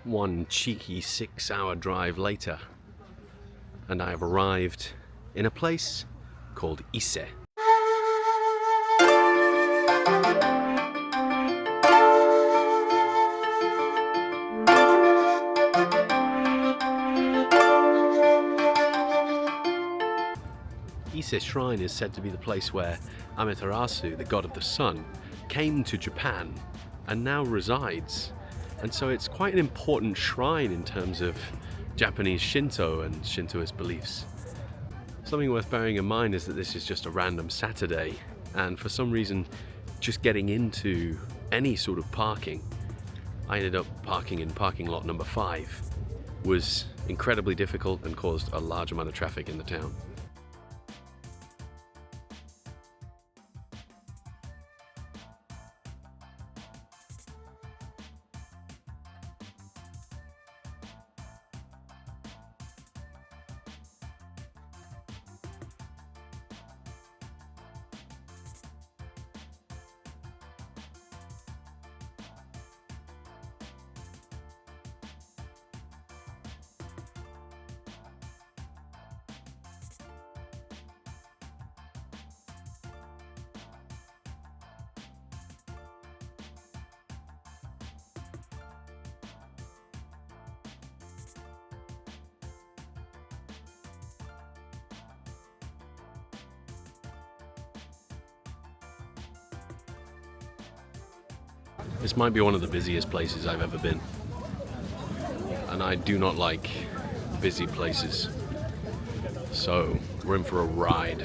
one cheeky 6-hour drive later, and I have arrived in a place called Ise. Ise Shrine is said to be the place where Amaterasu, the god of the sun, came to Japan and now resides. And so it's quite an important shrine in terms of Japanese Shinto and Shintoist beliefs. Something worth bearing in mind is that this is just a random Saturday, and for some reason just getting into any sort of parking, I ended up parking in parking lot number 5, was incredibly difficult and caused a large amount of traffic in the town. This might be one of the busiest places I've ever been, and I do not like busy places, so we're in for a ride.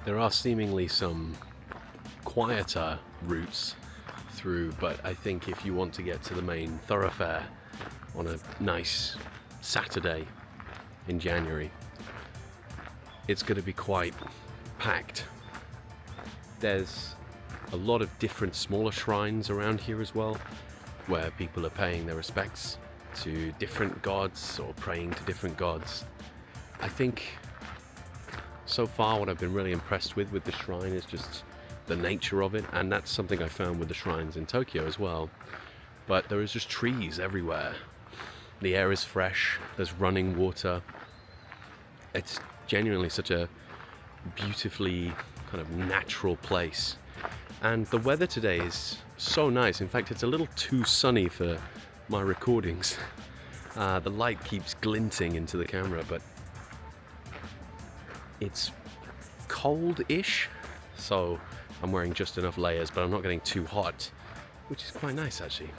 There are seemingly some quieter routes through, but I think if you want to get to the main thoroughfare on a nice Saturday in January, it's going to be quite packed. There's a lot of different smaller shrines around here as well, where people are paying their respects to different gods or praying to different gods. I think so far what I've been really impressed with the shrine is just the nature of it, and that's something I found with the shrines in Tokyo as well. But there is just trees everywhere. The air is fresh, there's running water. It's genuinely such a beautifully kind of natural place. And the weather today is so nice. In fact, it's a little too sunny for my recordings. The light keeps glinting into the camera, but it's cold-ish, so I'm wearing just enough layers, but I'm not getting too hot, which is quite nice actually.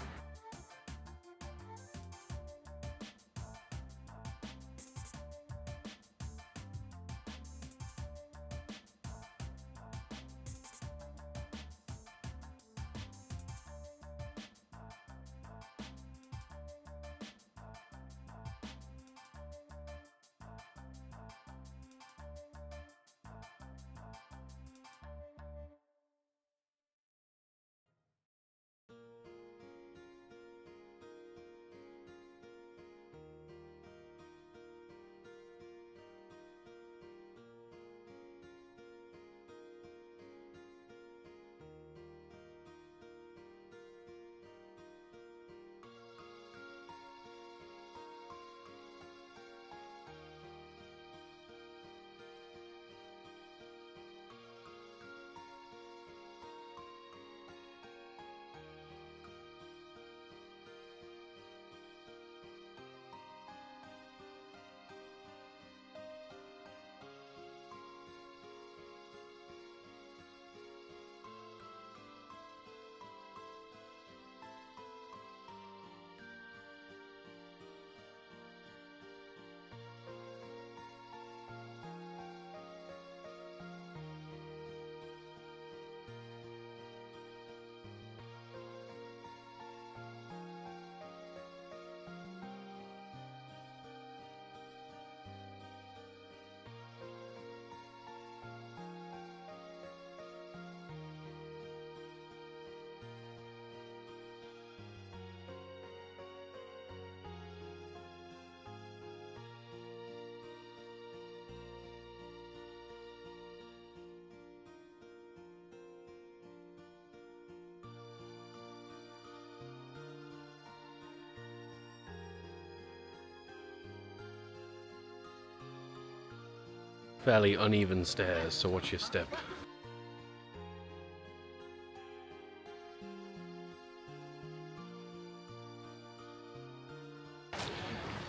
Fairly uneven stairs, so watch your step.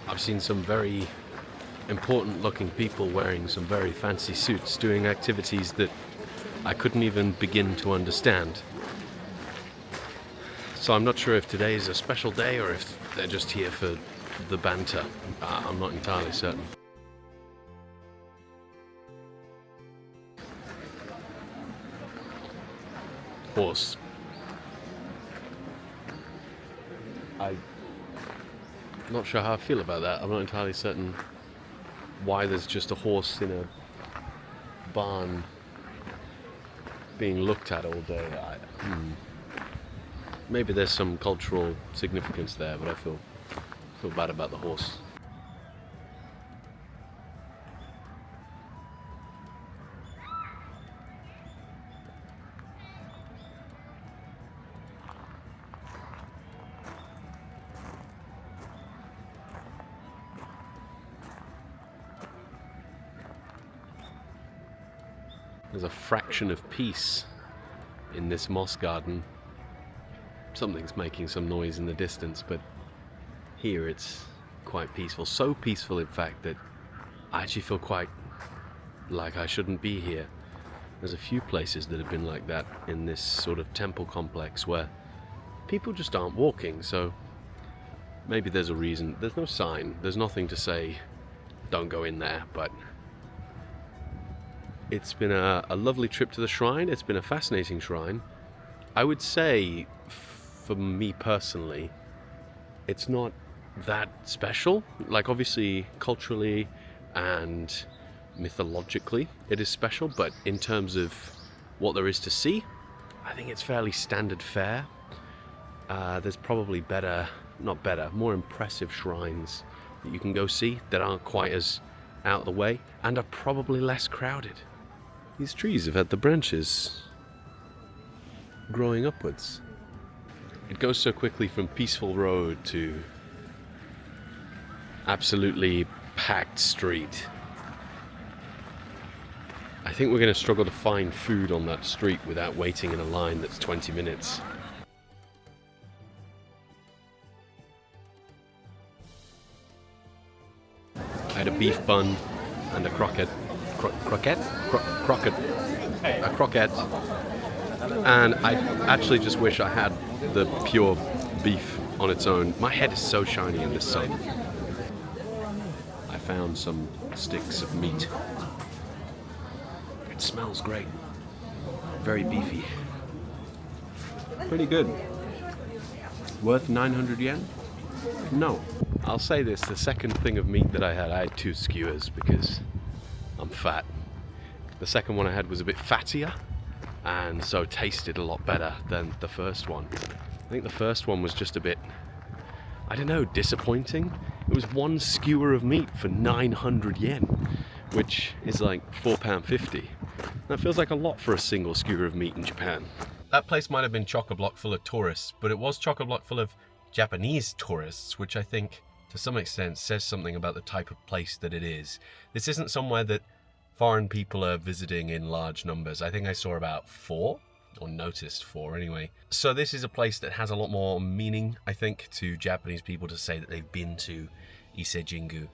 I've seen some very important looking people wearing some very fancy suits doing activities that I couldn't even begin to understand. So I'm not sure if today is a special day or if they're just here for the banter. I'm not entirely certain. Horse. I'm not sure how I feel about that. I'm not entirely certain why there's just a horse in a barn being looked at all day. Maybe there's some cultural significance there, but I feel bad about the horse. There's a fraction of peace in this moss garden. Something's making some noise in the distance, but here it's quite peaceful. So peaceful, in fact, that I actually feel quite like I shouldn't be here. There's a few places that have been like that in this sort of temple complex where people just aren't walking, so maybe there's a reason. There's no sign, there's nothing to say don't go in there, but it's been a lovely trip to the shrine. It's been a fascinating shrine. I would say, for me personally, it's not that special. Like, obviously, culturally and mythologically, it is special, but in terms of what there is to see, I think it's fairly standard fare. There's probably more impressive shrines that you can go see that aren't quite as out of the way and are probably less crowded. These trees have had the branches growing upwards. It goes so quickly from peaceful road to absolutely packed street. I think we're going to struggle to find food on that street without waiting in a line that's 20 minutes. I had a beef bun and a croquette, and I actually just wish I had the pure beef on its own. My head is so shiny in this sun. I found some sticks of meat. It smells great. Very beefy. Pretty good. Worth 900 yen? No. I'll say this, the second thing of meat that I had 2 skewers because I'm fat. The second one I had was a bit fattier and so tasted a lot better than the first one. I think the first one was just a bit, I don't know, disappointing. It was 1 skewer of meat for 900 yen, which is like £4.50. That feels like a lot for a single skewer of meat in Japan. That place might have been chock-a-block full of tourists, but it was chock-a-block full of Japanese tourists, which I think to some extent says something about the type of place that it is. This isn't somewhere that foreign people are visiting in large numbers. I think I saw about 4, or noticed 4 anyway. So this is a place that has a lot more meaning, I think, to Japanese people to say that they've been to Ise-Jingu.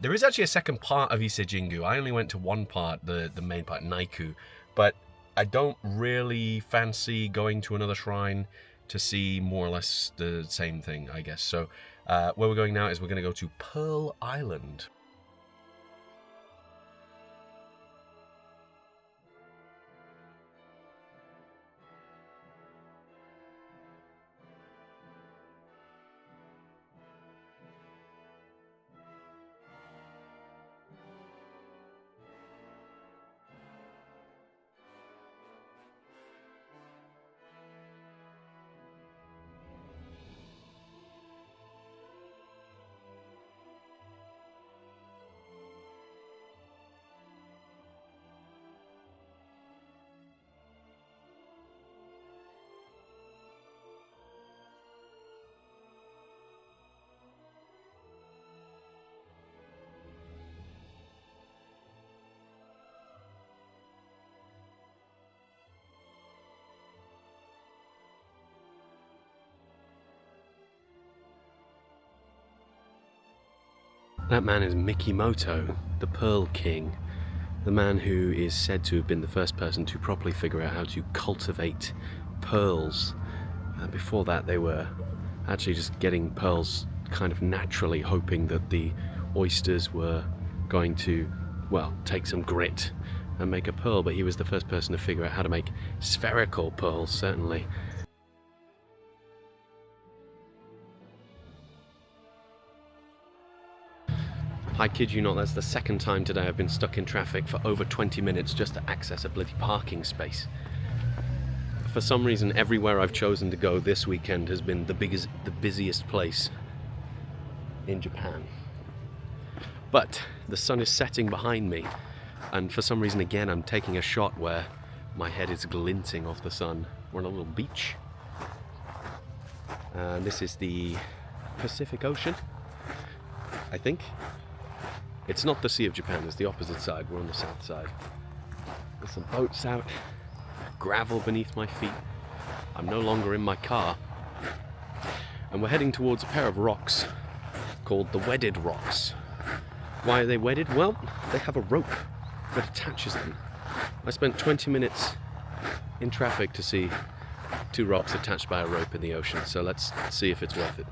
There is actually a second part of Ise-Jingu. I only went to one part, the main part, Naiku, but I don't really fancy going to another shrine to see more or less the same thing, I guess. So where we're going now is we're going to go to Pearl Island. That man is Mikimoto, the Pearl King, the man who is said to have been the first person to properly figure out how to cultivate pearls. Before that, they were actually just getting pearls kind of naturally, hoping that the oysters were going to, well, take some grit and make a pearl, but he was the first person to figure out how to make spherical pearls, certainly. I kid you not, that's the second time today I've been stuck in traffic for over 20 minutes just to access a bloody parking space. For some reason, everywhere I've chosen to go this weekend has been the busiest place in Japan. But the sun is setting behind me, and for some reason again I'm taking a shot where my head is glinting off the sun. We're on a little beach. And this is the Pacific Ocean, I think. It's not the Sea of Japan, it's the opposite side. We're on the south side. There's some boats out, gravel beneath my feet. I'm no longer in my car. And we're heading towards a pair of rocks called the Wedded Rocks. Why are they wedded? Well, they have a rope that attaches them. I spent 20 minutes in traffic to see two rocks attached by a rope in the ocean, so let's see if it's worth it.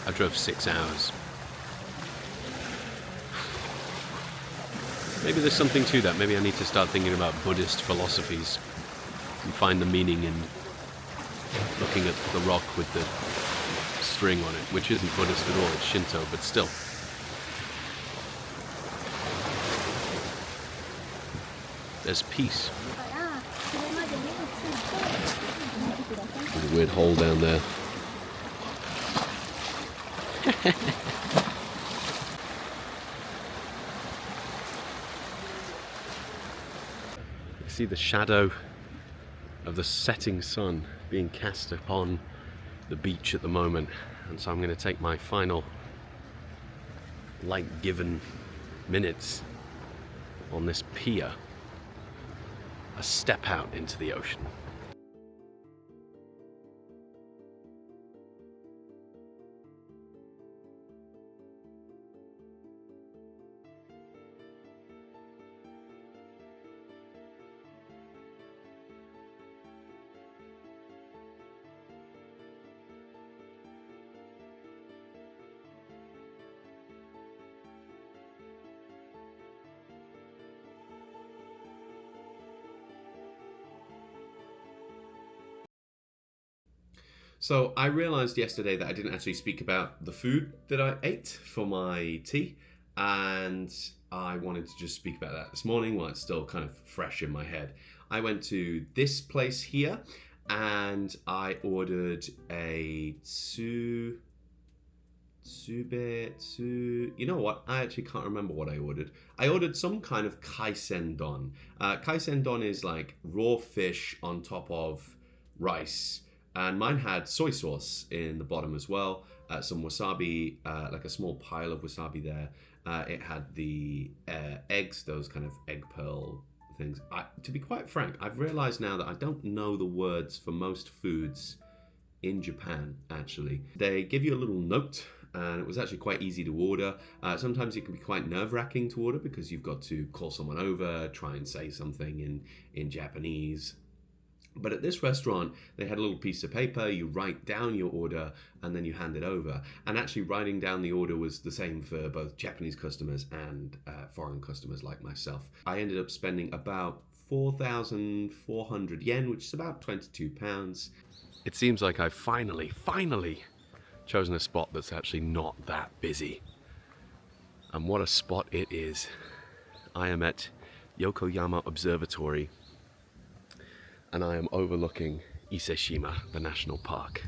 I drove 6 hours. Maybe there's something to that. Maybe I need to start thinking about Buddhist philosophies and find the meaning in looking at the rock with the string on it, which isn't Buddhist at all, it's Shinto, but still. There's peace. There's a weird hole down there. You see the shadow of the setting sun being cast upon the beach at the moment, and so I'm going to take my final light-given minutes on this pier, a step out into the ocean. So I realized yesterday that I didn't actually speak about the food that I ate for my tea, and I wanted to just speak about that this morning while it's still kind of fresh in my head. I went to this place here and I ordered a you know what? I actually can't remember what I ordered. I ordered some kind of kaisen don. Kaisen don is like raw fish on top of rice. And mine had soy sauce in the bottom as well, some wasabi, like a small pile of wasabi there. It had the eggs, those kind of egg pearl things. To be quite frank, I've realized now that I don't know the words for most foods in Japan, actually. They give you a little note, and it was actually quite easy to order. Sometimes it can be quite nerve-wracking to order because you've got to call someone over, try and say something in Japanese. But at this restaurant, they had a little piece of paper, you write down your order, and then you hand it over. And actually writing down the order was the same for both Japanese customers and foreign customers like myself. I ended up spending about 4,400 yen, which is about £22. It seems like I've finally chosen a spot that's actually not that busy. And what a spot it is. I am at Yokoyama Observatory, and I am overlooking Iseshima, the national park.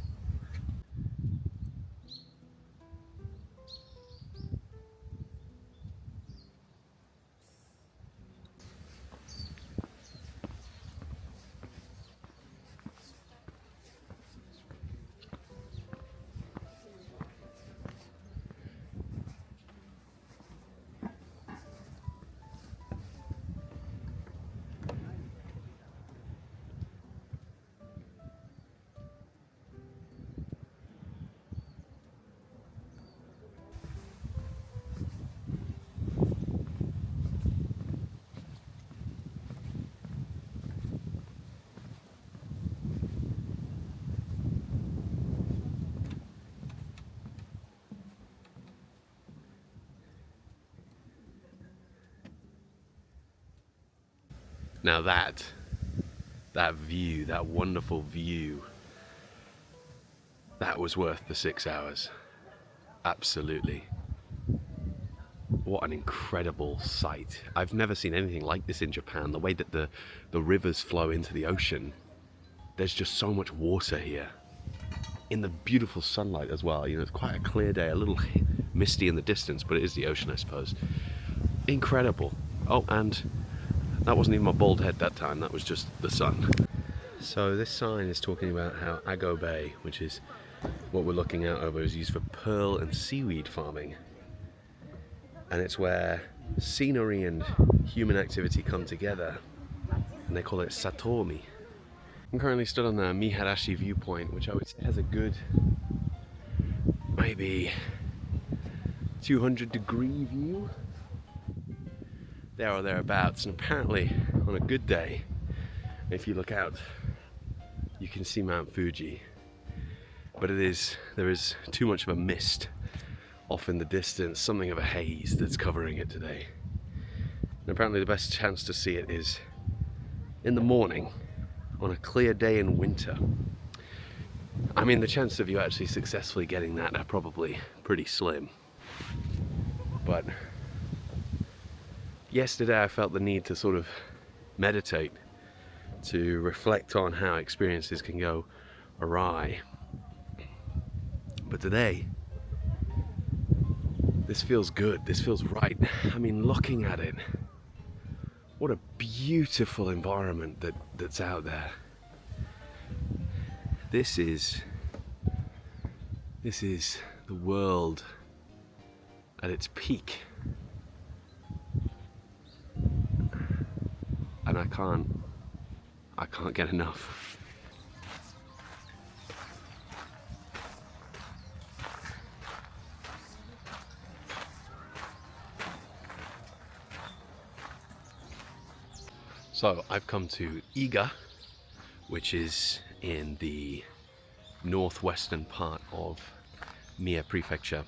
Now that view, that wonderful view, that was worth the 6 hours. Absolutely. What an incredible sight. I've never seen anything like this in Japan. The way that the rivers flow into the ocean. There's just so much water here. In the beautiful sunlight as well. You know, it's quite a clear day, a little misty in the distance, but it is the ocean, I suppose. Incredible. Oh, and that wasn't even my bald head that time, that was just the sun. So this sign is talking about how Ago Bay, which is what we're looking out over, is used for pearl and seaweed farming. And it's where scenery and human activity come together. And they call it Satomi. I'm currently stood on the Miharashi viewpoint, which I would say has a good, maybe 200-degree view. There or thereabouts. And apparently, on a good day, if you look out, you can see Mount Fuji. But there is too much of a mist off in the distance, something of a haze that's covering it today. And apparently the best chance to see it is in the morning, on a clear day in winter. I mean, the chance of you actually successfully getting that are probably pretty slim. But yesterday I felt the need to sort of meditate, to reflect on how experiences can go awry. But today, this feels good, this feels right. I mean, looking at it, what a beautiful environment that's out there. This is the world at its peak. And I can't get enough. So I've come to Iga, which is in the northwestern part of Mie Prefecture,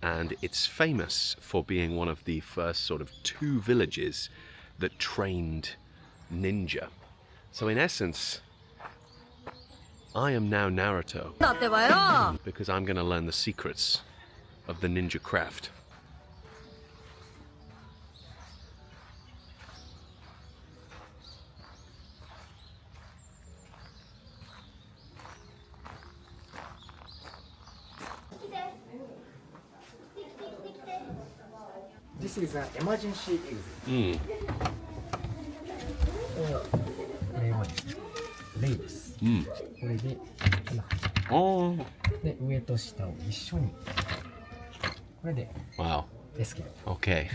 and it's famous for being one of the first sort of 2 villages that trained ninja. So in essence, I am now Naruto because I'm going to learn the secrets of the ninja craft. This is an emergency exit. これはですね、レイです。これで今で上と下を一緒にこれで Wow. ですけど。Okay.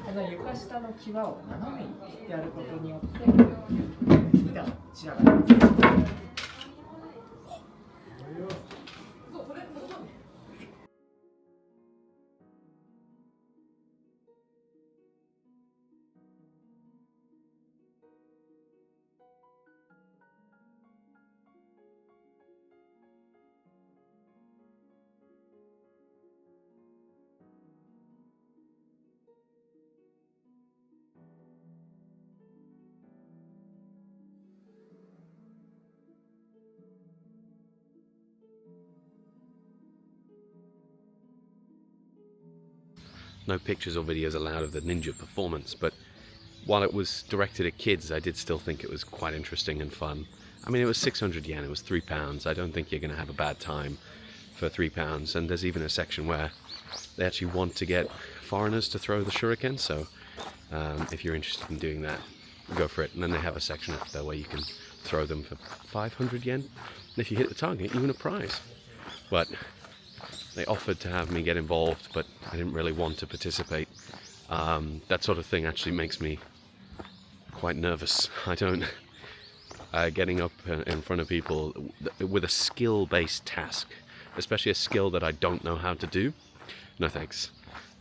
この床下の際を斜めに切ってやることによって板が仕上がります。No pictures or videos allowed of the ninja performance, but while it was directed at kids, I did still think it was quite interesting and fun. I mean, it was 600 yen, it was £3. I don't think you're going to have a bad time for £3. And there's even a section where they actually want to get foreigners to throw the shuriken, so if you're interested in doing that, go for it. And then they have a section up there where you can throw them for 500 yen. And if you hit the target, you win a prize. But they offered to have me get involved, but I didn't really want to participate. That sort of thing actually makes me quite nervous. I don't... getting up in front of people with a skill-based task, especially a skill that I don't know how to do, no thanks.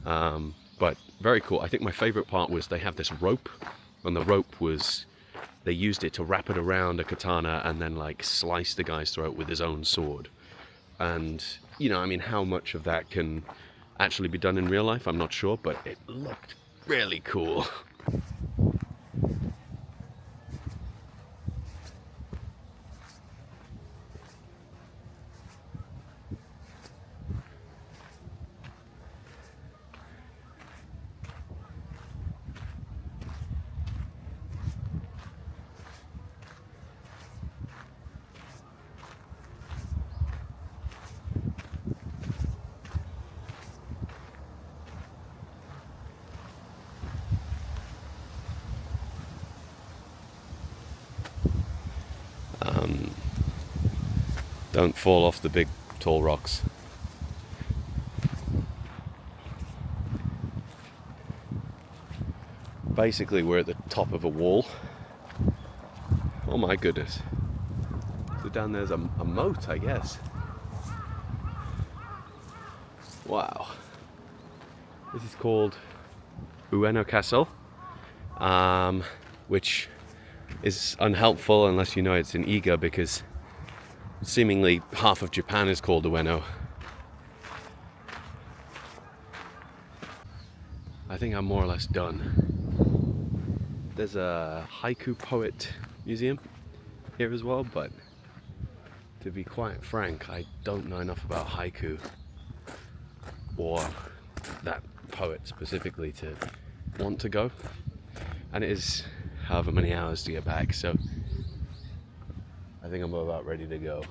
But very cool. I think my favorite part was they have this rope, and the rope was... they used it to wrap it around a katana and then like slice the guy's throat with his own sword. And, you know, I mean, how much of that can actually be done in real life, I'm not sure, but it looked really cool. Don't fall off the big tall rocks. Basically, we're at the top of a wall. Oh my goodness. So down there's a moat, I guess. Wow. This is called Ueno Castle, which is unhelpful unless you know it's in Iga, because seemingly half of Japan is called Ueno. I think I'm more or less done. There's a haiku poet museum here as well, but to be quite frank, I don't know enough about haiku or that poet specifically to want to go. And it is however many hours to get back, so I think I'm about ready to go.